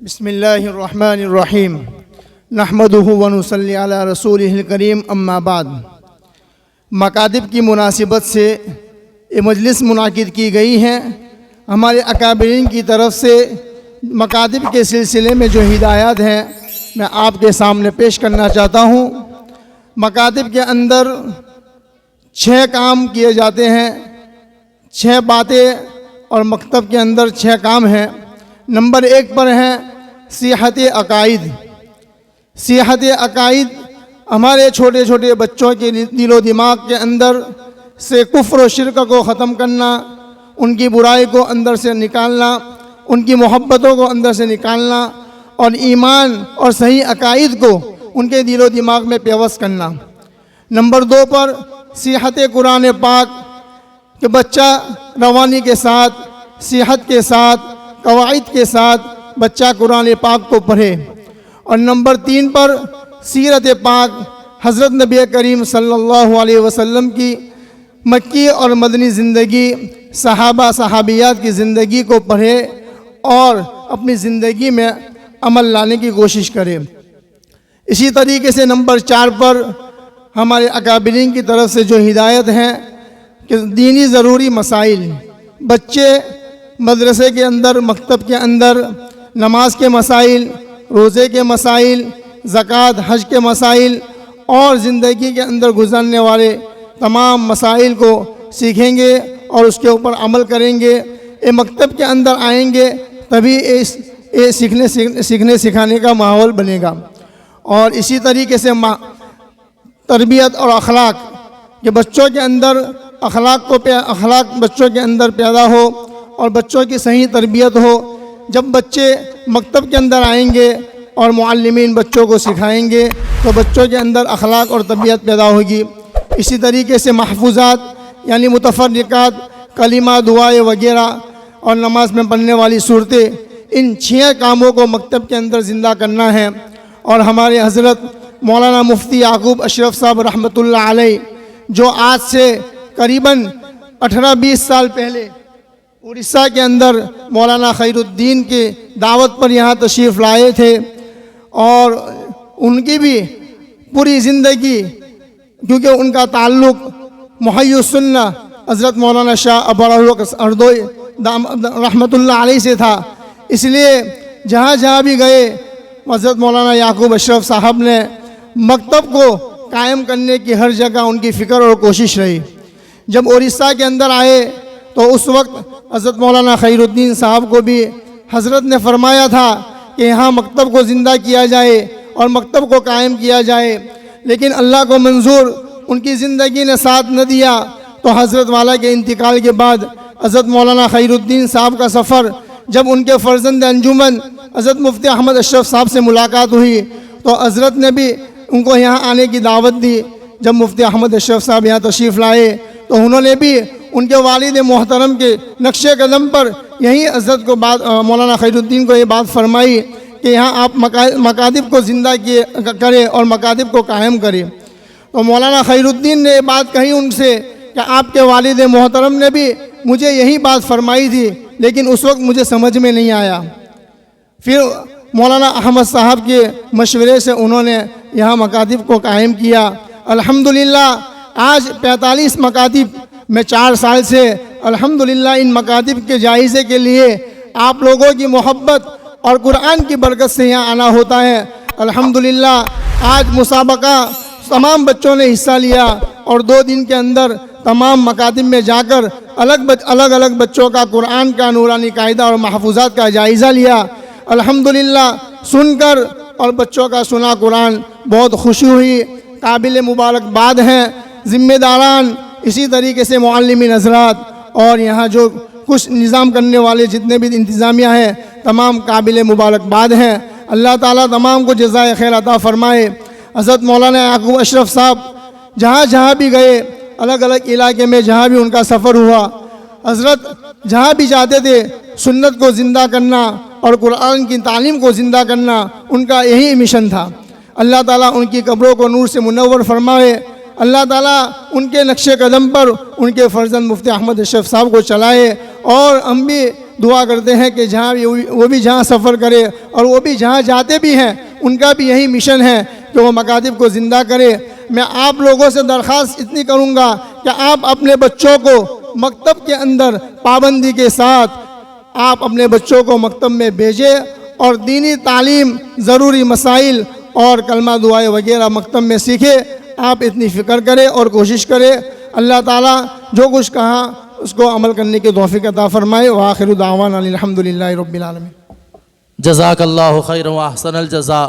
بسم اللہ الرحمن الرحیم نحمدہ ونصلی علی رسولہ الکریم اما بعد۔ مکاتب کی مناسبت سے یہ مجلس منعقد کی گئی ہے۔ ہمارے اکابرین کی طرف سے مکاتب کے سلسلے میں جو ہدایات ہیں میں آپ کے سامنے پیش کرنا چاہتا ہوں۔ مکاتب کے اندر 6 کام کیے جاتے ہیں، 6 باتیں، اور مکتب کے اندر 6 کام ہیں۔ نمبر 1 پر ہے صحت عقائد۔ صحت عقائد ہمارے چھوٹے چھوٹے بچوں کے دل و دماغ کے اندر سے کفر و شرک کو ختم کرنا، ان کی برائی کو اندر سے نکالنا، ان کی محبتوں کو اندر سے نکالنا، اور ایمان اور صحیح عقائد کو ان کے دل و دماغ میں پیوست کرنا۔ نمبر 2 پر صحت قرآن پاک کہ بچہ روانی کے ساتھ، صحت کے ساتھ، قواعد کے ساتھ بچہ قرآن پاک کو پڑھے۔ اور نمبر 3 پر سیرت پاک، حضرت نبی کریم صلی اللہ علیہ وسلم کی مکی اور مدنی زندگی، صحابہ صحابیات کی زندگی کو پڑھے اور اپنی زندگی میں عمل لانے کی کوشش کرے۔ اسی طریقے سے نمبر 4 پر ہمارے اکابرین کی طرف سے جو ہدایت ہیں کہ دینی ضروری مسائل، بچے مدرسے کے اندر، مکتب کے اندر نماز کے مسائل، روزے کے مسائل، زکوٰۃ، حج کے مسائل اور زندگی کے اندر گزرنے والے تمام مسائل کو سیکھیں گے اور اس کے اوپر عمل کریں گے۔ یہ مکتب کے اندر آئیں گے تبھی یہ سیکھنے سکھانے کا ماحول بنے گا۔ اور اسی طریقے سے تربیت اور اخلاق کہ بچوں کے اندر اخلاق بچوں کے اندر پیدا ہو اور بچوں کی صحیح تربیت ہو۔ جب بچے مکتب کے اندر آئیں گے اور معلمین بچوں کو سکھائیں گے تو بچوں کے اندر اخلاق اور تربیت پیدا ہوگی۔ اسی طریقے سے محفوظات یعنی متفرقات، کلمہ، دعائیں وغیرہ اور نماز میں پڑھنے والی صورتیں، ان 6 کاموں کو مکتب کے اندر زندہ کرنا ہے۔ اور ہمارے حضرت مولانا مفتی یعقوب اشرف صاحب رحمۃ اللہ علیہ جو آج سے قریباً 18-20 سال پہلے اڑیسہ کے اندر مولانا خیر الدین کی دعوت پر یہاں تشریف لائے تھے، اور ان کی بھی پوری زندگی کیونکہ ان کا تعلق محی السنہ حضرت مولانا شاہ ابوالحق اردوئی رحمۃ اللہ علیہ سے تھا، اس لیے جہاں جہاں بھی گئے حضرت مولانا یعقوب اشرف صاحب نے مکتب کو قائم کرنے کی ہر جگہ ان کی فکر اور کوشش رہی۔ جب اڑیسہ کے اندر آئے تو اس وقت حضرت مولانا خیر الدین صاحب کو بھی حضرت نے فرمایا تھا کہ یہاں مکتب کو زندہ کیا جائے اور مکتب کو قائم کیا جائے، لیکن اللہ کو منظور ان کی زندگی نے ساتھ نہ دیا۔ تو حضرت والا کے انتقال کے بعد حضرت مولانا خیر الدین صاحب کا سفر، جب ان کے فرزند انجمن حضرت مفتی احمد اشرف صاحب سے ملاقات ہوئی تو حضرت نے بھی ان کو یہاں آنے کی دعوت دی۔ جب مفتی احمد اشرف صاحب یہاں تشریف لائے تو انہوں نے بھی ان کے والد محترم کے نقش قدم پر یہی حضرت کو مولانا خیر الدین کو یہ بات فرمائی کہ یہاں آپ مکاتب کو زندہ کریں اور مکاتب کو قائم کریں۔ تو مولانا خیر الدین نے یہ بات کہی ان سے کہ آپ کے والد محترم نے بھی مجھے یہی بات فرمائی تھی، لیکن اس وقت مجھے سمجھ میں نہیں آیا۔ پھر مولانا احمد صاحب کے مشورے سے انہوں نے یہاں مکاتب کو قائم کیا۔ الحمدللہ آج 45 مکاتب میں 4 سال سے الحمدللہ ان مکاتب کے جائزے کے لیے آپ لوگوں کی محبت اور قرآن کی برکت سے یہاں آنا ہوتا ہے۔ الحمدللہ آج مسابقہ تمام بچوں نے حصہ لیا اور 2 دن کے اندر تمام مکاتب میں جا کر الگ بچوں کا قرآن کا نورانی قاعدہ اور محفوظات کا جائزہ لیا۔ الحمدللہ سن کر اور بچوں کا سنا قرآن بہت خوشی ہوئی، قابل مبارکباد ہیں ذمہ داران، اسی طریقے سے معلمین حضرات اور یہاں جو کچھ نظام کرنے والے جتنے بھی انتظامیہ ہیں تمام قابل مبارکباد ہیں۔ اللہ تعالیٰ تمام کو جزائے خیر عطا فرمائے۔ حضرت مولانا یعقوب اشرف صاحب جہاں بھی گئے، الگ علاقے میں جہاں بھی ان کا سفر ہوا، حضرت جہاں بھی جاتے تھے سنت کو زندہ کرنا اور قرآن کی تعلیم کو زندہ کرنا ان کا یہی مشن تھا۔ اللہ تعالیٰ ان کی قبروں کو نور سے منور فرمائے، اللہ تعالیٰ ان کے نقش قدم پر ان کے فرزند مفتی احمد اشرف صاحب کو چلائے، اور ہم بھی دعا کرتے ہیں کہ جہاں وہ بھی جہاں سفر کرے اور وہ بھی جہاں جاتے بھی ہیں ان کا بھی یہی مشن ہے کہ وہ مکاتب کو زندہ کرے۔ میں آپ لوگوں سے درخواست اتنی کروں گا کہ آپ اپنے بچوں کو مکتب کے اندر پابندی کے ساتھ آپ اپنے بچوں کو مکتب میں بھیجیں اور دینی تعلیم، ضروری مسائل اور کلمہ دعائیں وغیرہ مکتب میں سیکھیں۔ آپ اتنی فکر کریں اور کوشش کریں۔ اللہ تعالیٰ جو کچھ کہا اس کو عمل کرنے کی توفیق عطا فرمائے۔ وآخر دعوانا الحمدللہ رب العالمین۔ جزاک اللہ خیر و احسن الجزاء۔